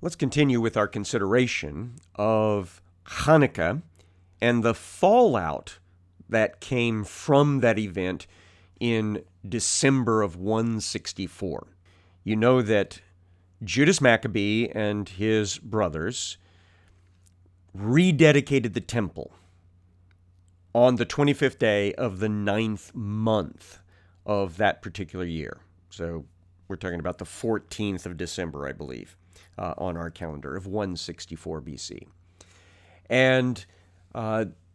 Let's continue with our consideration of Hanukkah and the fallout that came from that event in December of 164. You know that Judas Maccabee and his brothers rededicated the temple on the 25th day of the 9th month of that particular year. So we're talking about the 14th of December, I believe, on our calendar of 164 BC. And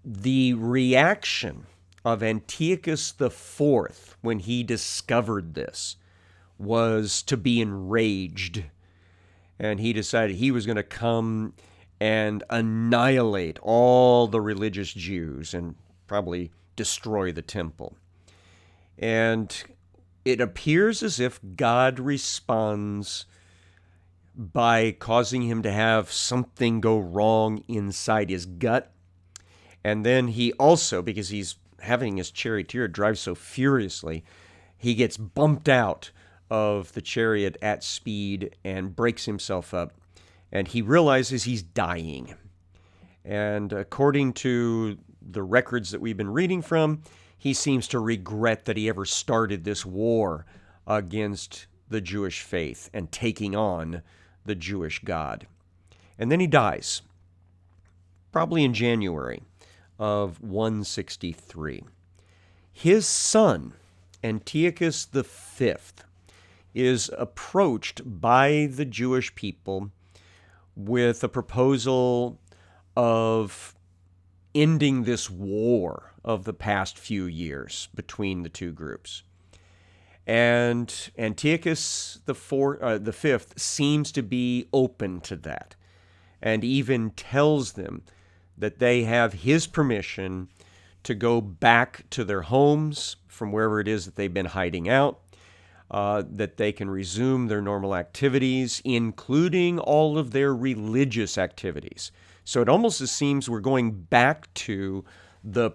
the reaction of Antiochus IV when he discovered this was to be enraged. And he decided he was going to come and annihilate all the religious Jews and probably destroy the temple. And it appears as if God responds by causing him to have something go wrong inside his gut. And then he also, because he's having his charioteer drive so furiously, he gets bumped out of the chariot at speed and breaks himself up. And he realizes he's dying. And according to the records that we've been reading from, he seems to regret that he ever started this war against the Jewish faith and taking on the Jewish God. And then he dies, probably in January of 163. His son, Antiochus V, is approached by the Jewish people with a proposal of ending this war of the past few years between the two groups. And Antiochus the Fifth seems to be open to that, and even tells them that they have his permission to go back to their homes from wherever it is that they've been hiding out, that they can resume their normal activities, including all of their religious activities. So it almost seems we're going back to the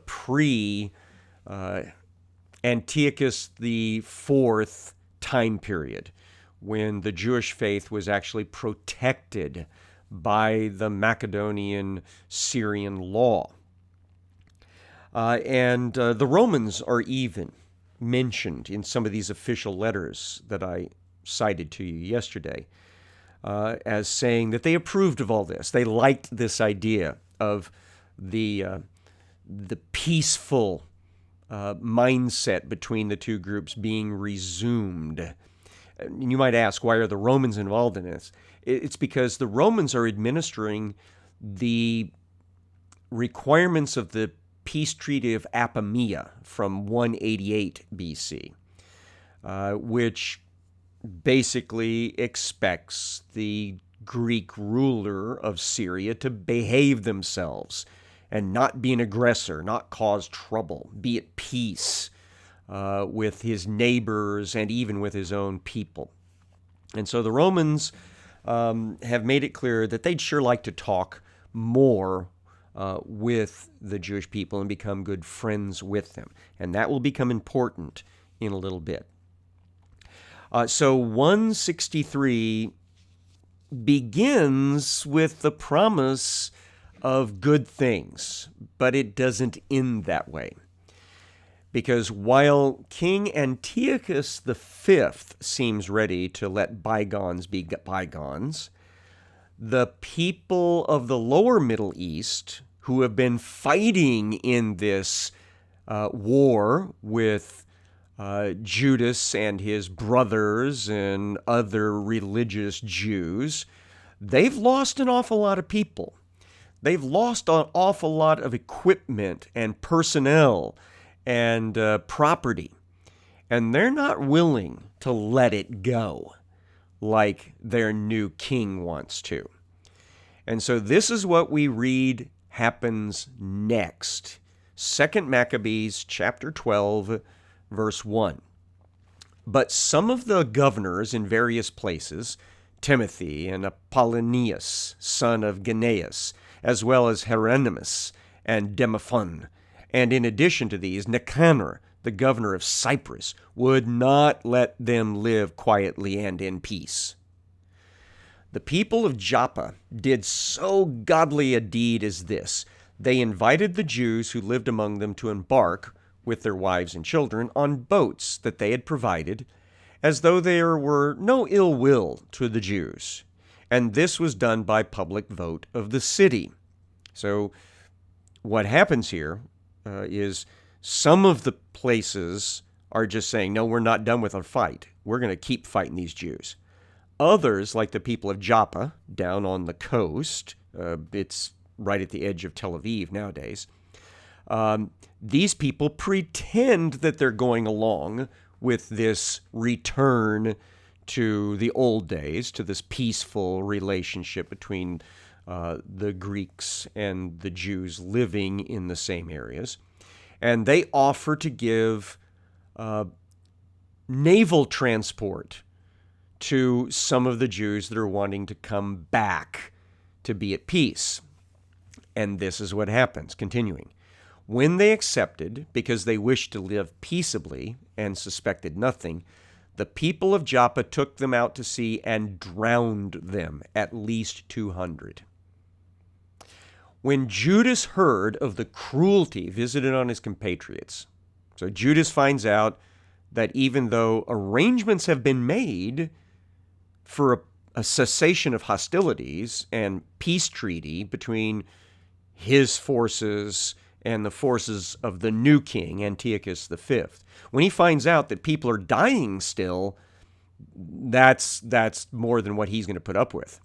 Antiochus the Fourth time period, when the Jewish faith was actually protected by the Macedonian Syrian law. And the Romans are even mentioned in some of these official letters that I cited to you yesterday, as saying that they approved of all this. They liked this idea of the peaceful mindset between the two groups being resumed. And you might ask, why are the Romans involved in this? It's because the Romans are administering the requirements of the peace treaty of Apamea from 188 BC, which basically expects the Greek ruler of Syria to behave themselves and not be an aggressor, not cause trouble, be at peace with his neighbors and even with his own people. And so the Romans have made it clear that they'd sure like to talk more with the Jewish people and become good friends with them. And that will become important in a little bit. So 163 begins with the promise of good things, but it doesn't end that way. Because while King Antiochus V seems ready to let bygones be bygones, the people of the lower Middle East, who have been fighting in this war with Judas and his brothers and other religious Jews, they've lost an awful lot of people. They've lost an awful lot of equipment and personnel and property. And they're not willing to let it go like their new king wants to. And so this is what we read happens next. 2 Maccabees chapter 12, verse 1. But some of the governors in various places, Timothy and Apollonius, son of Gennaeus, as well as Hieronymus and Demophon, and in addition to these, Nicanor, the governor of Cyprus, would not let them live quietly and in peace. The people of Joppa did so godly a deed as this. They invited the Jews who lived among them to embark, with their wives and children, on boats that they had provided, as though there were no ill will to the Jews. And this was done by public vote of the city. So what happens here is some of the places are just saying, no, we're not done with our fight. We're going to keep fighting these Jews. Others, like the people of Joppa, down on the coast, it's right at the edge of Tel Aviv nowadays, these people pretend that they're going along with this return to the old days, to this peaceful relationship between the Greeks and the Jews living in the same areas. And they offer to give naval transport to some of the Jews that are wanting to come back to be at peace. And this is what happens, continuing. When they accepted, because they wished to live peaceably and suspected nothing, the people of Joppa took them out to sea and drowned them, at least 200. When Judas heard of the cruelty visited on his compatriots, so Judas finds out that even though arrangements have been made for a cessation of hostilities and peace treaty between his forces and the forces of the new king, Antiochus V, when he finds out that people are dying still, that's more than what he's going to put up with.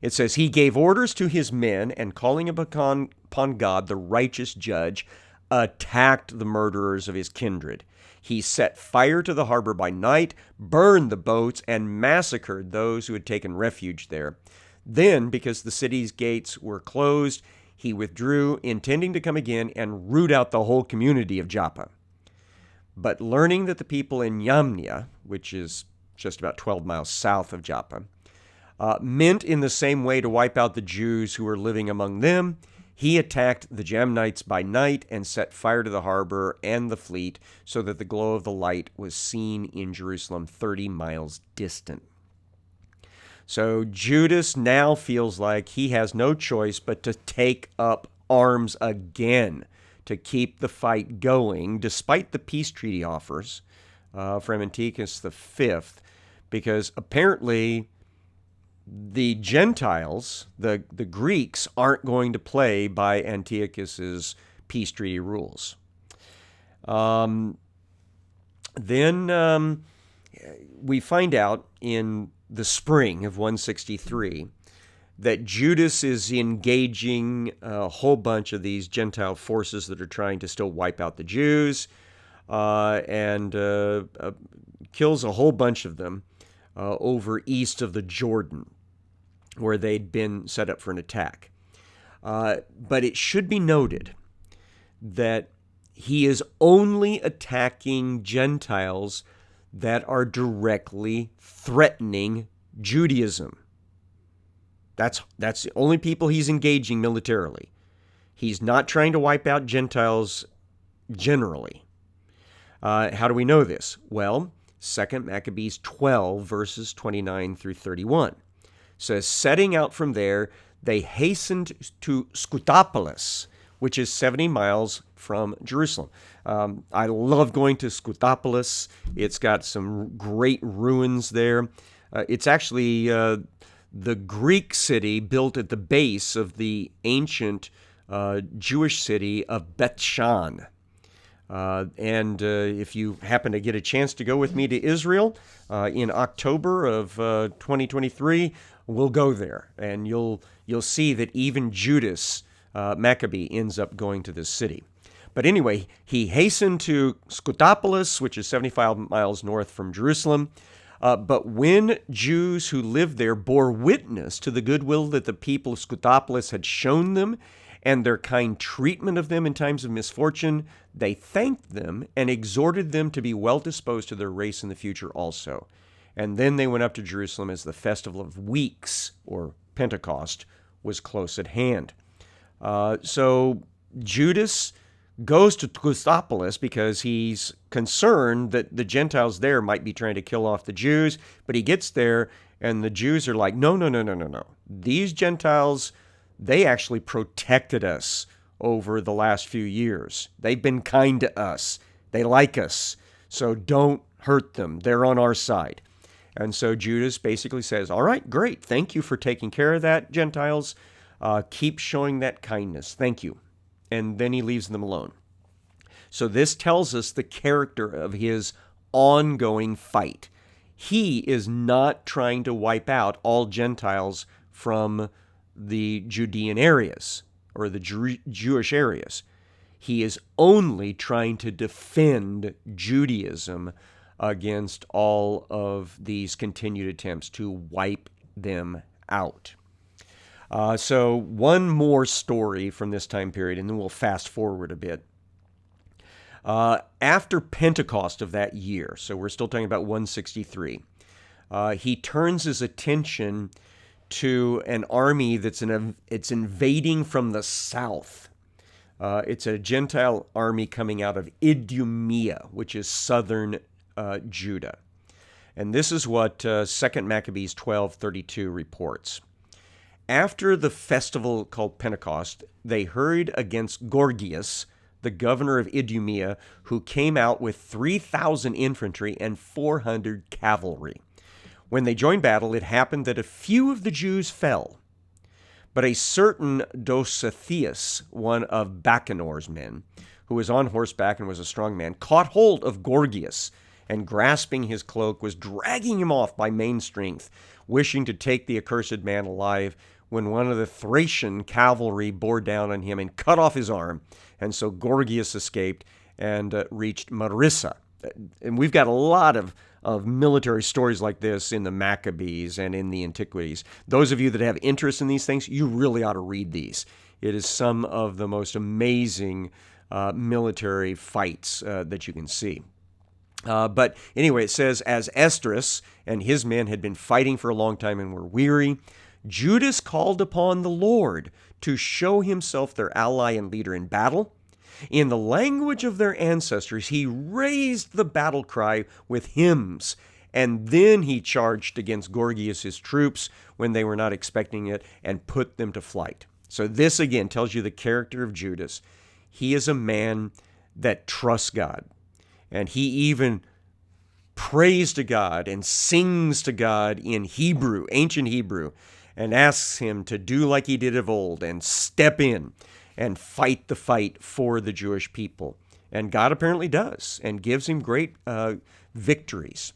It says, he gave orders to his men, and calling upon God, the righteous judge, attacked the murderers of his kindred. He set fire to the harbor by night, burned the boats, and massacred those who had taken refuge there. Then, because the city's gates were closed, he withdrew, intending to come again and root out the whole community of Joppa. But learning that the people in Yamnia, which is just about 12 miles south of Joppa, meant in the same way to wipe out the Jews who were living among them, he attacked the Jamnites by night and set fire to the harbor and the fleet, so that the glow of the light was seen in Jerusalem 30 miles distant. So Judas now feels like he has no choice but to take up arms again to keep the fight going, despite the peace treaty offers from Antiochus V, because apparently the Gentiles, the Greeks, aren't going to play by Antiochus's peace treaty rules. Then we find out in the spring of 163 that Judas is engaging a whole bunch of these Gentile forces that are trying to still wipe out the Jews, and kills a whole bunch of them over east of the Jordan, where they'd been set up for an attack. But it should be noted that he is only attacking Gentiles that are directly threatening Judaism. That's the only people he's engaging militarily. He's not trying to wipe out Gentiles generally. How do we know this? Well, 2 Maccabees 12, verses 29 through 31. Says, setting out from there, they hastened to Scutopolis, which is 70 miles from Jerusalem. I love going to Scutopolis. It's got some great ruins there. It's actually the Greek city built at the base of the ancient Jewish city of Beth-Shan. And if you happen to get a chance to go with me to Israel in October of 2023, we'll go there, and you'll see that even Judas Maccabee ends up going to this city. But anyway, he hastened to Scutopolis, which is 75 miles north from Jerusalem. But when Jews who lived there bore witness to the goodwill that the people of Scutopolis had shown them and their kind treatment of them in times of misfortune, they thanked them and exhorted them to be well disposed to their race in the future also. And then they went up to Jerusalem as the festival of weeks, or Pentecost, was close at hand. So Judas goes to Teutopolis because he's concerned that the Gentiles there might be trying to kill off the Jews. But he gets there, and the Jews are like, no, no, no, no, no, no. These Gentiles, they actually protected us over the last few years. They've been kind to us. They like us. So don't hurt them. They're on our side. And so Judas basically says, all right, great. Thank you for taking care of that, Gentiles. Keep showing that kindness. Thank you. And then he leaves them alone. So this tells us the character of his ongoing fight. He is not trying to wipe out all Gentiles from the Judean areas or the Jewish areas. He is only trying to defend Judaism against all of these continued attempts to wipe them out. So one more story from this time period, and then we'll fast forward a bit. After Pentecost of that year, so we're still talking about 163, he turns his attention to an army it's invading from the south. It's a Gentile army coming out of Idumea, which is southern Judah. And this is what 2 Maccabees 12:32 reports. After the festival called Pentecost, they hurried against Gorgias, the governor of Idumea, who came out with 3,000 infantry and 400 cavalry. When they joined battle, it happened that a few of the Jews fell. But a certain Dositheus, one of Bacanor's men, who was on horseback and was a strong man, caught hold of Gorgias, and grasping his cloak was dragging him off by main strength, wishing to take the accursed man alive, when one of the Thracian cavalry bore down on him and cut off his arm. And so Gorgias escaped and reached Marissa. And we've got a lot of military stories like this in the Maccabees and in the Antiquities. Those of you that have interest in these things, you really ought to read these. It is some of the most amazing military fights that you can see. But anyway, it says, as Esdras and his men had been fighting for a long time and were weary, Judas called upon the Lord to show himself their ally and leader in battle. In the language of their ancestors, he raised the battle cry with hymns, and then he charged against Gorgias' troops when they were not expecting it and put them to flight. So this again tells you the character of Judas. He is a man that trusts God, and he even prays to God and sings to God in Hebrew, ancient Hebrew, and asks him to do like he did of old and step in and fight the fight for the Jewish people. And God apparently does and gives him great victories.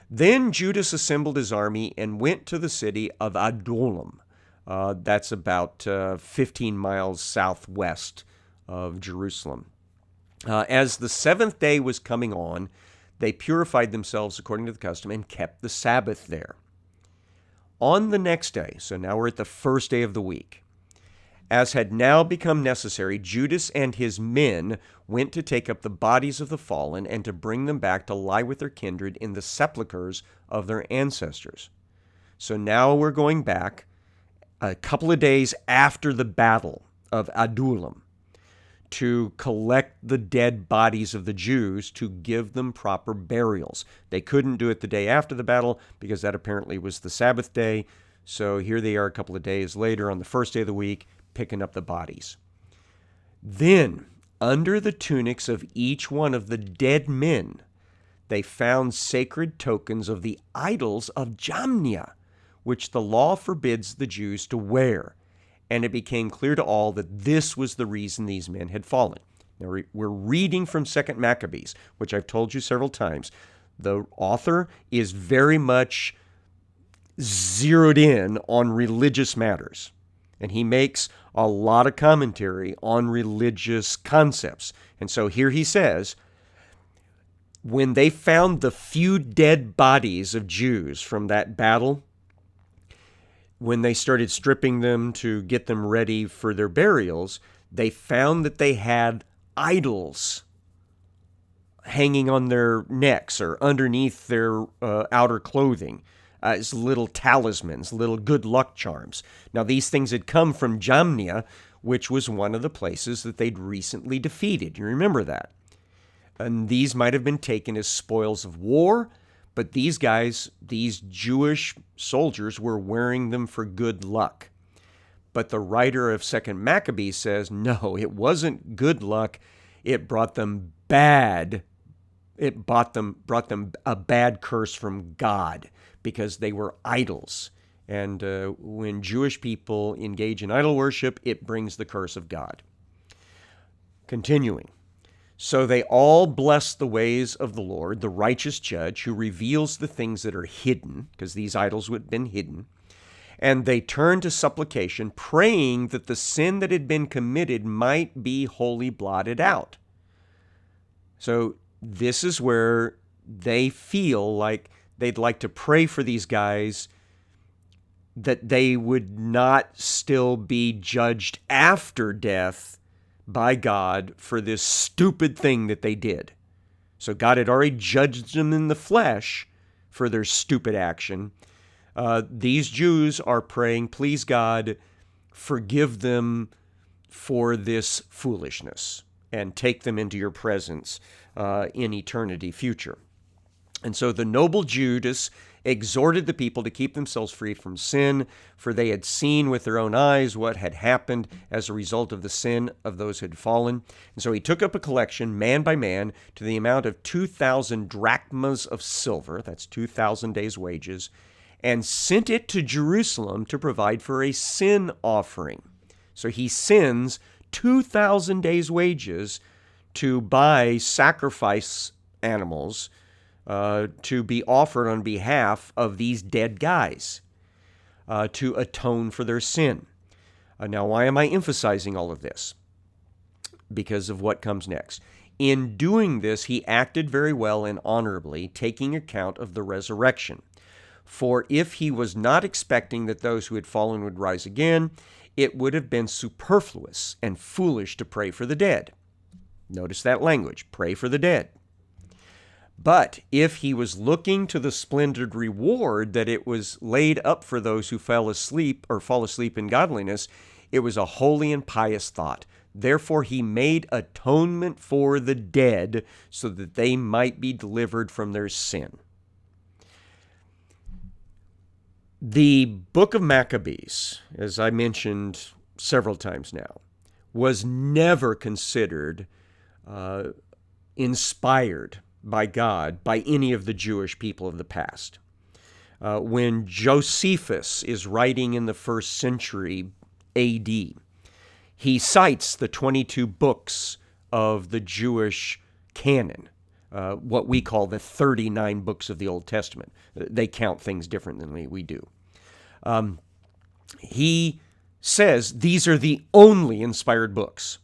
Then Judas assembled his army and went to the city of Adullam. That's about 15 miles southwest of Jerusalem. As the seventh day was coming on, they purified themselves according to the custom and kept the Sabbath there. On the next day, so now we're at the first day of the week, as had now become necessary, Judas and his men went to take up the bodies of the fallen and to bring them back to lie with their kindred in the sepulchres of their ancestors. So now we're going back a couple of days after the battle of Adullam to collect the dead bodies of the Jews to give them proper burials. They couldn't do it the day after the battle because that apparently was the Sabbath day. So here they are a couple of days later on the first day of the week, picking up the bodies. Then, under the tunics of each one of the dead men, they found sacred tokens of the idols of Jamnia, which the law forbids the Jews to wear. And it became clear to all that this was the reason these men had fallen. Now, we're reading from 2 Maccabees, which I've told you several times. The author is very much zeroed in on religious matters. And he makes a lot of commentary on religious concepts. And so here he says, when they found the few dead bodies of Jews from that battle, when they started stripping them to get them ready for their burials, they found that they had idols hanging on their necks or underneath their outer clothing. as little talismans, little good luck charms. Now, these things had come from Jamnia, which was one of the places that they'd recently defeated. You remember that. And these might have been taken as spoils of war, but these guys, these Jewish soldiers, were wearing them for good luck. But the writer of 2nd Maccabees says, no, it wasn't good luck. It brought them bad. It brought them a bad curse from God because they were idols. And when Jewish people engage in idol worship, it brings the curse of God. Continuing. So they all bless the ways of the Lord, the righteous judge, who reveals the things that are hidden, because these idols would have been hidden. And they turned to supplication, praying that the sin that had been committed might be wholly blotted out. So this is where they feel like they'd like to pray for these guys that they would not still be judged after death by God for this stupid thing that they did. So God had already judged them in the flesh for their stupid action. These Jews are praying, please God, forgive them for this foolishness and take them into your presence in eternity future. And so the noble Judas exhorted the people to keep themselves free from sin, for they had seen with their own eyes what had happened as a result of the sin of those who had fallen. And so he took up a collection, man by man, to the amount of 2,000 drachmas of silver, that's 2,000 days' wages, and sent it to Jerusalem to provide for a sin offering. So he sends 2,000 days' wages to buy sacrifice animals to be offered on behalf of these dead guys to atone for their sin. Now, why am I emphasizing all of this? Because of what comes next. In doing this, he acted very well and honorably, taking account of the resurrection. For if he was not expecting that those who had fallen would rise again, it would have been superfluous and foolish to pray for the dead. Notice that language, pray for the dead. But if he was looking to the splendid reward that it was laid up for those who fell asleep or fall asleep in godliness, it was a holy and pious thought. Therefore he made atonement for the dead so that they might be delivered from their sin. The book of Maccabees, as I mentioned several times now, was never considered inspired by God by any of the Jewish people of the past. When Josephus is writing in the 1st century A.D., he cites the 22 books of the Jewish canon, what we call the 39 books of the Old Testament. They count things different than we do. He says these are the only inspired books.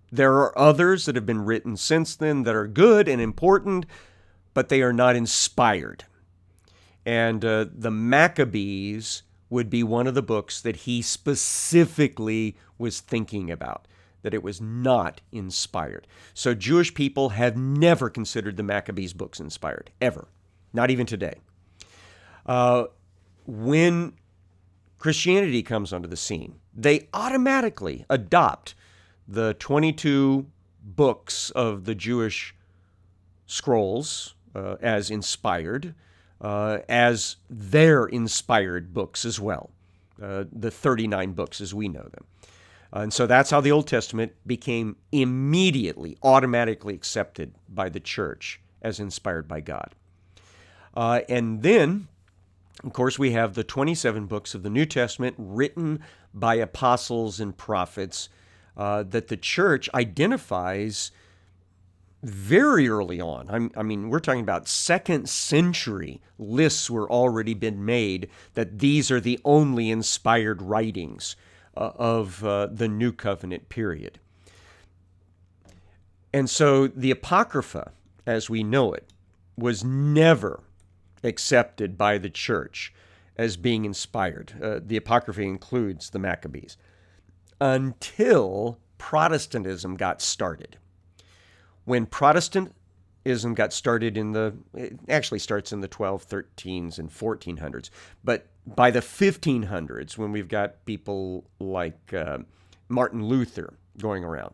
There are others that have been written since then that are good and important, but they are not inspired. And the Maccabees would be one of the books that he specifically was thinking about, that it was not inspired. So Jewish people have never considered the Maccabees books inspired, ever, not even today. When Christianity comes onto the scene, they automatically adopt the 22 books of the Jewish scrolls as inspired, as their inspired books as well, the 39 books as we know them. And so that's how the Old Testament became immediately, automatically accepted by the church as inspired by God. And then, of course, we have the 27 books of the New Testament written by apostles and prophets that the church identifies very early on. I mean, we're talking about 2nd century lists were already been made that these are the only inspired writings of the New Covenant period. And so the Apocrypha, as we know it, was never accepted by the church as being inspired. The Apocrypha includes the Maccabees, until Protestantism got started. When Protestantism Protestantism got started it actually starts in the 1213s and 1400s. But by the 1500s, when we've got people like Martin Luther going around,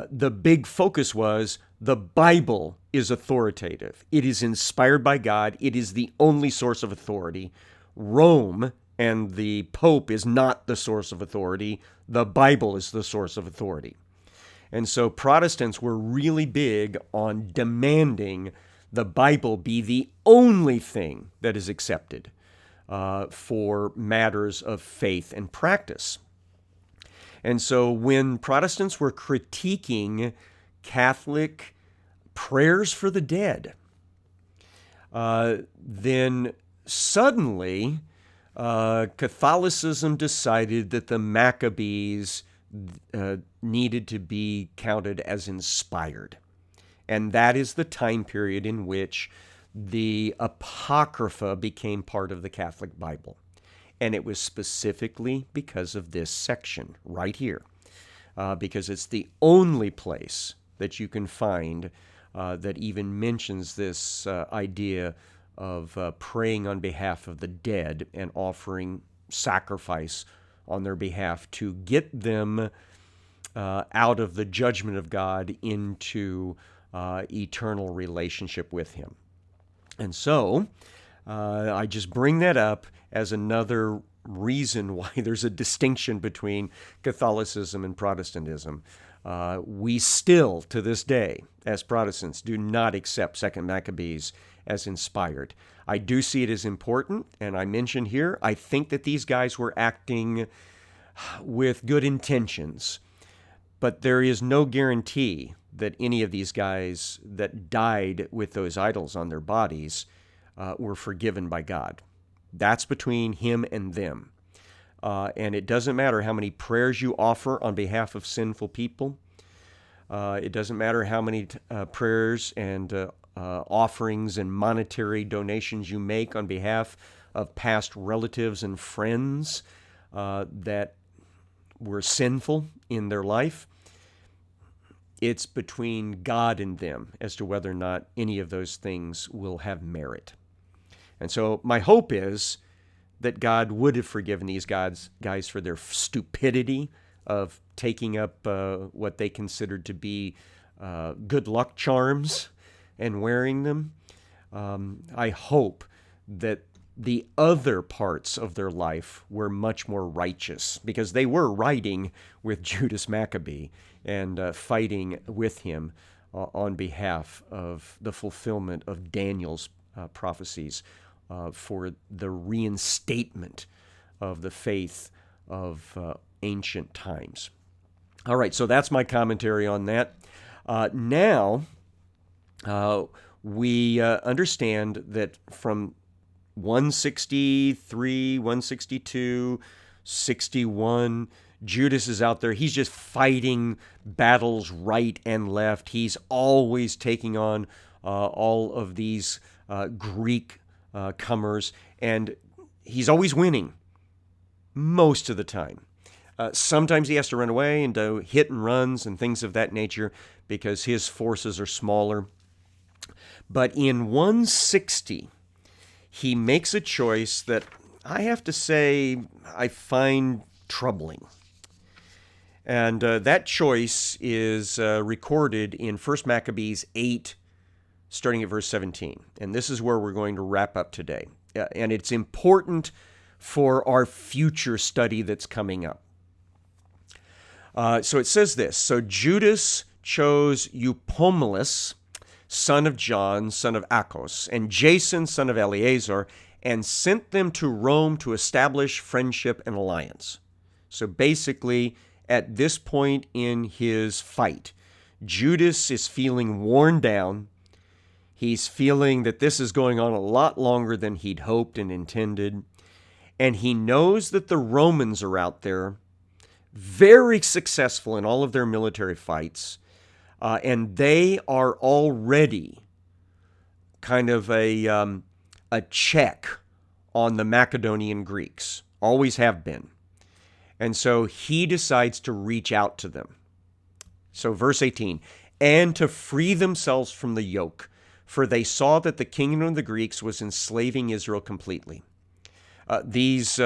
the big focus was the Bible is authoritative. It is inspired by God. It is the only source of authority. Rome and the Pope is not the source of authority. The Bible is the source of authority. And so Protestants were really big on demanding the Bible be the only thing that is accepted for matters of faith and practice. And so when Protestants were critiquing Catholic prayers for the dead, then suddenly Catholicism decided that the Maccabees needed to be counted as inspired. And that is the time period in which the Apocrypha became part of the Catholic Bible. And it was specifically because of this section right here, because it's the only place that you can find that even mentions this idea of praying on behalf of the dead and offering sacrifice on their behalf to get them out of the judgment of God into eternal relationship with Him. And so I just bring that up as another reason why there's a distinction between Catholicism and Protestantism. We still, to this day, as Protestants, do not accept 2 Maccabees as inspired. I do see it as important, and I mentioned here, I think that these guys were acting with good intentions, but there is no guarantee that any of these guys that died with those idols on their bodies were forgiven by God. That's between Him and them. And it doesn't matter how many prayers you offer on behalf of sinful people. It doesn't matter how many prayers and offerings and monetary donations you make on behalf of past relatives and friends that were sinful in their life. It's between God and them as to whether or not any of those things will have merit. And so my hope is that God would have forgiven these guys for their stupidity of taking up what they considered to be good luck charms and wearing them. I hope that the other parts of their life were much more righteous, because they were riding with Judas Maccabee and fighting with him on behalf of the fulfillment of Daniel's prophecies for the reinstatement of the faith of ancient times. All right, so that's my commentary on that. Now, we understand that from 163, 162, 61, Judas is out there. He's just fighting battles right and left. He's always taking on all of these Greek comers, and he's always winning most of the time. Sometimes he has to run away and do hit and runs and things of that nature because his forces are smaller. But in 160, he makes a choice that I have to say I find troubling. And that choice is recorded in 1 Maccabees 8, starting at verse 17. And this is where we're going to wrap up today. And it's important for our future study that's coming up. So it says this: So Judas chose Eupomeles, son of John, son of Achos, and Jason, son of Eleazar, and sent them to Rome to establish friendship and alliance. So basically, at this point in his fight, Judas is feeling worn down. He's feeling that this is going on a lot longer than he'd hoped and intended. And he knows that the Romans are out there, very successful in all of their military fights, and they are already kind of a check on the Macedonian Greeks, always have been. And so he decides to reach out to them. So verse 18, and to free themselves from the yoke, for they saw that the kingdom of the Greeks was enslaving Israel completely. These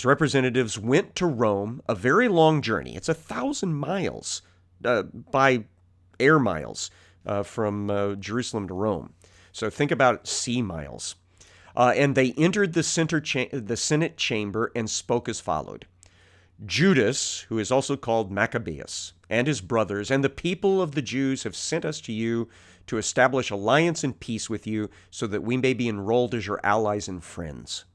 representatives went to Rome, a very long journey. It's 1,000 miles by air miles from Jerusalem to Rome. So think about sea miles. And they entered the Senate chamber and spoke as followed. Judas, who is also called Maccabees, and his brothers, and the people of the Jews have sent us to you to establish alliance and peace with you so that we may be enrolled as your allies and friends.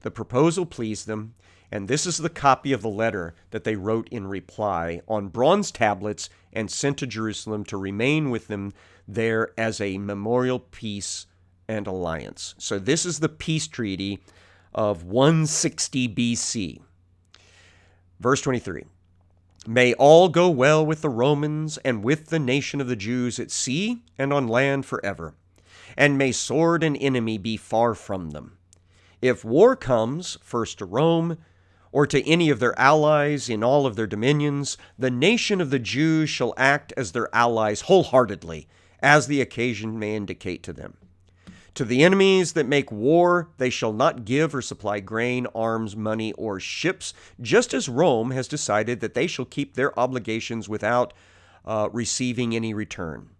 The proposal pleased them, and this is the copy of the letter that they wrote in reply on bronze tablets and sent to Jerusalem to remain with them there as a memorial peace and alliance. So this is the peace treaty of 160 BC. Verse 23, may all go well with the Romans and with the nation of the Jews at sea and on land forever, and may sword and enemy be far from them. If war comes, first to Rome, or to any of their allies in all of their dominions, the nation of the Jews shall act as their allies wholeheartedly, as the occasion may indicate to them. To the enemies that make war, they shall not give or supply grain, arms, money, or ships, just as Rome has decided that they shall keep their obligations without receiving any return.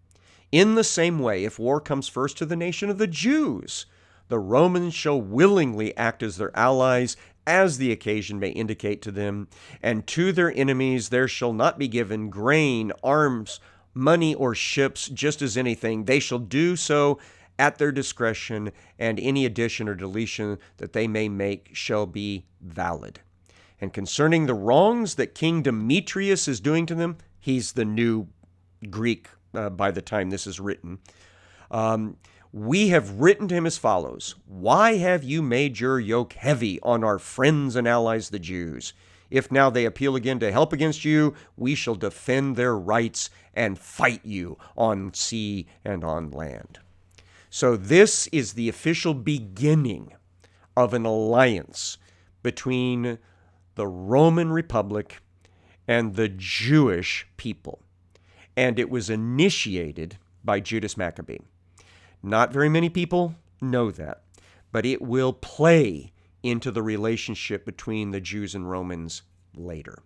In the same way, if war comes first to the nation of the Jews, the Romans shall willingly act as their allies, as the occasion may indicate to them, and to their enemies there shall not be given grain, arms, money, or ships, just as anything. They shall do so at their discretion, and any addition or deletion that they may make shall be valid. And concerning the wrongs that King Demetrius is doing to them, he's the new Greek by the time this is written, we have written to him as follows. Why have you made your yoke heavy on our friends and allies, the Jews? If now they appeal again to help against you, we shall defend their rights and fight you on sea and on land. So this is the official beginning of an alliance between the Roman Republic and the Jewish people. And it was initiated by Judas Maccabee. Not very many people know that, but it will play into the relationship between the Jews and Romans later.